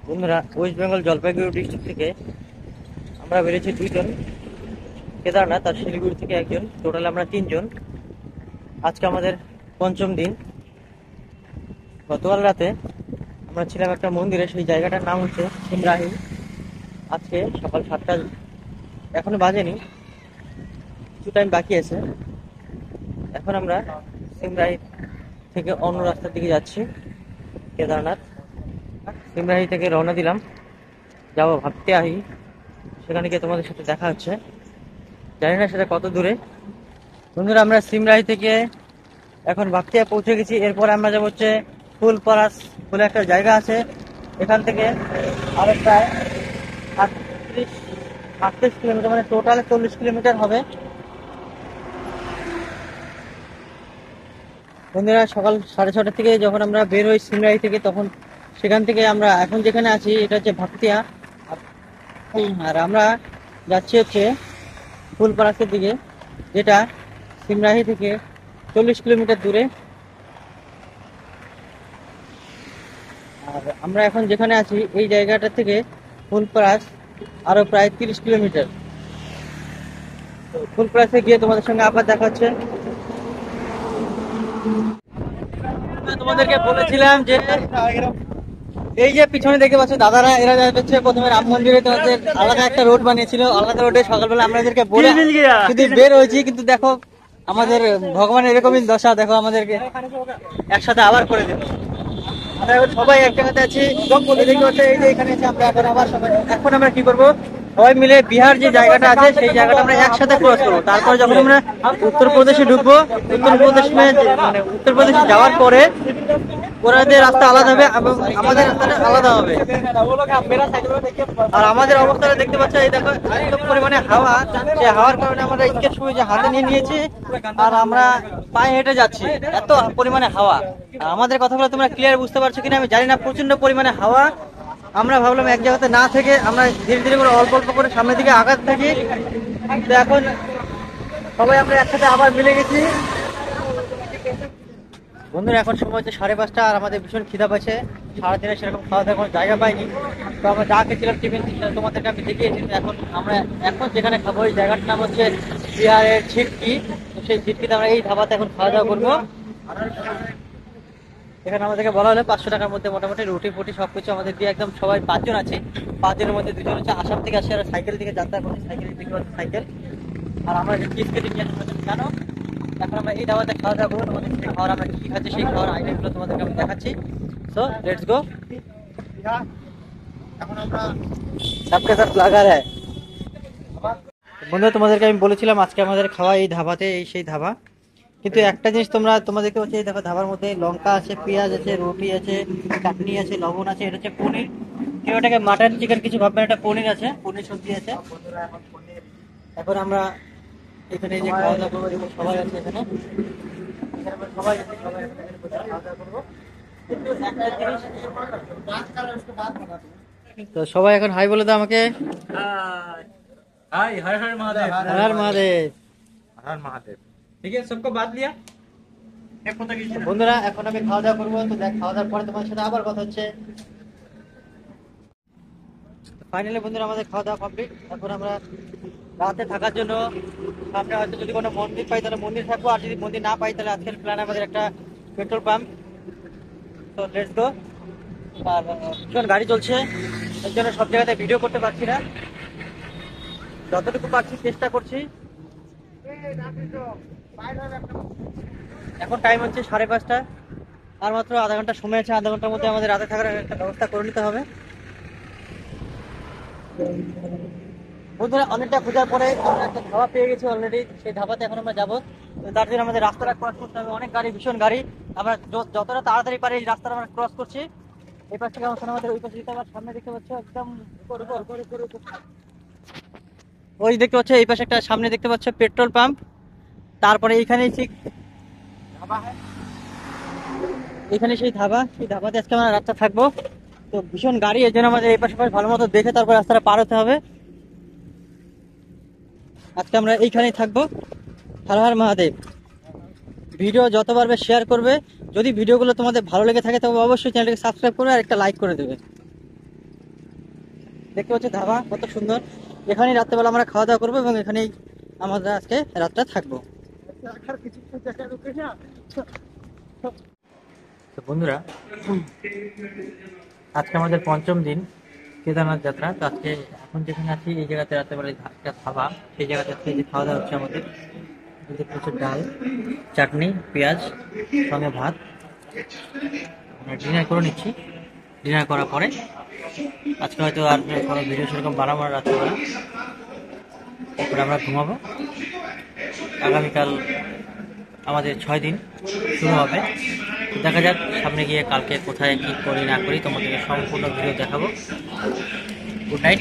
বন্ধুরা, West Bengal Jalpaiguri district থেকে আমরা বেরিয়েছি 2 জন, কেদারনাথ আর শিলিগুড়ি থেকে 1 জন, টোটাল আমরা 3 জন। আজকে আমাদের পঞ্চম দিন। গতকাল রাতে আমরা ছিলাম একটা মন্দিরে, সেই জায়গাটার নাম হচ্ছে সিমরাহি। আজকে সকাল 7টা, এখনো বাজেনি, কিছু টাইম বাকি আছে। এখন আমরা সিমরাহি থেকে অন্য রাস্তার দিকে যাচ্ছি, কেদারনাথ। সিমরাহি থেকে রওনা দিলাম, যাবো ভাবতেয়াহি। সেখানে গিয়ে তোমাদের সাথে দেখা হচ্ছে, জানি না সেটা কত দূরে। বন্ধুরা, আমরা সিমরাহি থেকে এখন ভাবতেয়া পৌঁছে গেছি। এরপর আমরা যাবো হচ্ছে ফুলপরাস বলে একটা জায়গা আছে, এখান থেকে আরো প্রায় 38 কিলোমিটার, মানে টোটাল 40 কিলোমিটার হবে। বন্ধুরা, সকাল 6:30 থেকে যখন আমরা বের হই সিমরাহি থেকে, তখন সেখান থেকে আমরা এখন যেখানে আছি এটা হচ্ছে ভাবতেয়া, আর আমরা যাচ্ছি হচ্ছে ফুলপরাসের দিকে, যেটা সিমরাহি থেকে 40 কিলোমিটার দূরে। আর আমরা এখন যেখানে আছি এই জায়গাটা থেকে ফুলপরাস আরো প্রায় 30 কিলোমিটার। তো ফুলপরাসে গিয়ে তোমাদের সঙ্গে আবার দেখা হচ্ছে। তোমাদেরকে বলেছিলাম যে এই যে পিছনে দেখতে পাচ্ছ দাদারা, এরা যাচ্ছে প্রথমে রাম মন্দিরে, তোমাদের আলাদা একটা রোড বানিয়েছিল। আলাদা রোডে সকালবেলা আমরা এদেরকে বলে শুধু বের হয়েছি, কিন্তু দেখো আমাদের ভগবানের এরকমই দশা, দেখো আমাদেরকে একসাথে আবার করে দিল। আমরা এখন সবাই এক জায়গাতে আছি, দেখতে পাচ্ছি এই যে এখানে আছি আমরা এখন আবার সবাই। এখন আমরা কি করবো, সবাই মিলে বিহার যে জায়গাটা আছে সেই জায়গাটা আমরা একসাথে ক্রস করবো। তারপর যখন আমরা উত্তরপ্রদেশে ঢুকবো, উত্তরপ্রদেশে যাওয়ার পরে ওনাদের রাস্তা আলাদা হবে এবং আমাদের রাস্তাটা আলাদা হবে। আর আমাদের অবস্থাটা দেখতে পাচ্ছ, এই দেখো এত পরিমাণে হাওয়া, যে হাওয়ার কারণে আমরা স্কেট শুয়ে যে হাতে নিয়ে নিয়েছি আর আমরা পায়ে হেঁটে যাচ্ছি, এত পরিমাণে হাওয়া। আমাদের কথাগুলো তোমরা ক্লিয়ার বুঝতে পারছো কিনা আমি জানি না, প্রচন্ড পরিমাণে হাওয়া। আমরা ভাবলাম এক জায়গাতে না থেকে আমরা ধীরে ধীরে করে অল্প অল্প করে সামনের দিকে আগাতে থাকি। তো এখন সবাই আমরা একসাথে আবার মিলে গেছি। বন্ধুরা, এখন সময় হচ্ছে 5:30, আর আমাদের ভীষণ খিদা পাচ্ছে। সারাদিনে সেরকম খাওয়া দাওয়ার কোনো জায়গা পাইনি, তো আমরা যা খেয়েছিলাম টিফিন তোমাদেরকে আমি দেখিয়েছি। এখন যেখানে খাবো এই জায়গাটার নাম হচ্ছে বিহারের ঝিটকি। তো সেই ঝিটকিতে আমরা এই ধাবাতে এখন খাওয়া দাওয়া করবো। এখানে আমাদেরকে বলা হলো 500 টাকার মধ্যে মোটামুটি রুটি ফুটি সবকিছু আমাদের দিয়ে, একদম সবাই 5 জন আছে। 5 জনের মধ্যে 2 জন হচ্ছে আসাম থেকে আসে, আর সাইকেল থেকে যাত্রা করছে, সাইকেল। আর আমরা যে চিজ কেটে নিয়ে জানো। এখন আমরা এই ধাবাতে খাওয়া দাওয়া করবো, তোমাদের সেই খাওয়ার আমরা কি খাচ্ছি সেই খাওয়ার আইটেমগুলো তোমাদেরকে আমি দেখাচ্ছি। So let's go. এখন আমরা সবকে সাথ লাগা রহে। বন্ধুরা, তোমাদেরকে আমি বলেছিলাম আজকে আমাদের খাওয়া এই ধাবাতে, এই সেই ধাবা। কিন্তু একটা জিনিস তোমরা দেখতে পাচ্ছ, এই দেখো ধাবার মধ্যে লঙ্কা আছে, পেঁয়াজ আছে, রুটি আছে, চাটনি আছে, লবণ আছে। এটা হচ্ছে পনির, কেউ এটাকে মাটন চিকেন কিছু ভাববেন, এটা পনির আছে, পনির সবজি আছে। এখন আমরা এখানে যে খাওয়া দাওয়া করবো, দেখো সবাই আছে এখানে, সবাই আছে, সবাই এখানে বসে খাওয়া দাওয়া করবো। কিন্তু একটা জিনিস, তো সবাই এখন হাই বলে দাও আমাকে। हाय हर हर महादेव। हर हर महादेव। हर महादेव। ठीक है, सबको बात लिया। বন্ধুরা, এখন আমি খাওয়া দাওয়া করবো, তো দেখ খাওয়া দাওয়ার পরে তোমার সাথে আবার কথা হচ্ছে। ফাইনালি বন্ধুরা, আমাদের খাওয়া দাওয়া কমপ্লিট। এখন আমরা রাতে থাকার জন্য সামনে হয়তো যদি কোনো মন্দির পাই তাহলে মন্দির থাকবো, আর যদি মন্দির না পাই তাহলে আজকের প্ল্যান আমাদের একটা পেট্রোল পাম্প। তো লেটস গো। আর ভীষণ গাড়ি চলছে, এর জন্য সব জায়গাতে ভিডিও করতে পারছি না, যতটুকু পারছি চেষ্টা করছি। এখন টাইম হচ্ছে 5:30, আর মাত্র আধা ঘন্টা সময় আছে। আধা ঘন্টার মধ্যে আমাদের রাতে থাকার একটা ব্যবস্থা করে নিতে হবে। বন্ধুরা, অনেকটা খোঁজার পরে আমরা একটা ধাবা পেয়ে গেছি অলরেডি, সেই ধাবাতে এখন আমরা যাবো। তার জন্য আমাদের রাস্তাটা ক্রস করতে হবে, অনেক গাড়ি, ভীষণ গাড়ি। আমরা যতটা তাড়াতাড়ি পারি এই রাস্তাটা আমরা ক্রস করছি। এই পাশ থেকে আমাদের ওই পাশে দিতে আবার সামনে দেখতে পাচ্ছ, একদম ওই দেখতে পাচ্ছ এই পাশে একটা, সামনে দেখতে পাচ্ছ পেট্রোল পাম্প। তারপরে এইখানেই ঠিক এখানে সেই ধাবা, সেই ধাবাতে আজকে আমরা রাতটা থাকবো। তো ভীষণ গাড়ি, এর জন্য আমাদের এই পাশে ভালো মতো দেখে তারপর রাস্তাটা পার হতে হবে। আজকে আমরা এইখানেই থাকবো। হর হর মহাদেব। ভিডিও যত পারবে শেয়ার করবে। যদি ভিডিওগুলো তোমাদের ভালো লেগে থাকে তবে অবশ্যই চ্যানেলটাকে সাবস্ক্রাইব করবে আর একটা লাইক করে দেবে। দেখতে পাচ্ছ ধাবা কত সুন্দর। এখানেই রাত্রেবেলা আমরা খাওয়া দাওয়া করবো এবং এখানেই আমরা আজকে রাতটা থাকবো। তো বন্ধুরা, আজকে আমাদের পঞ্চম দিন কেদারনাথ যাত্রা। তো আজকে এখন যেখানে আছি এই জায়গাতে রাত্রেবেলা একটা ধাবা, সেই জায়গাতে আজকে যে খাওয়া দাওয়া হচ্ছে আমাদের, এই যে প্রচুর ডাল, চাটনি, পেঁয়াজ, সঙ্গে ভাত। আমরা ডিনার করে নিচ্ছি। ডিনার করার পরে আজকে হয়তো আর কোনো ভিডিও সেরকম বানাবো না রাত্রেবেলা, এরপরে আমরা ঘুমাবো। আগামীকাল আমাদের 6 দিন শুরু হবে। দেখা যাক সামনে গিয়ে কালকে কোথায় কি করি না করি, তোমাদেরকে সম্পূর্ণ ভিডিও দেখাবো। Good night.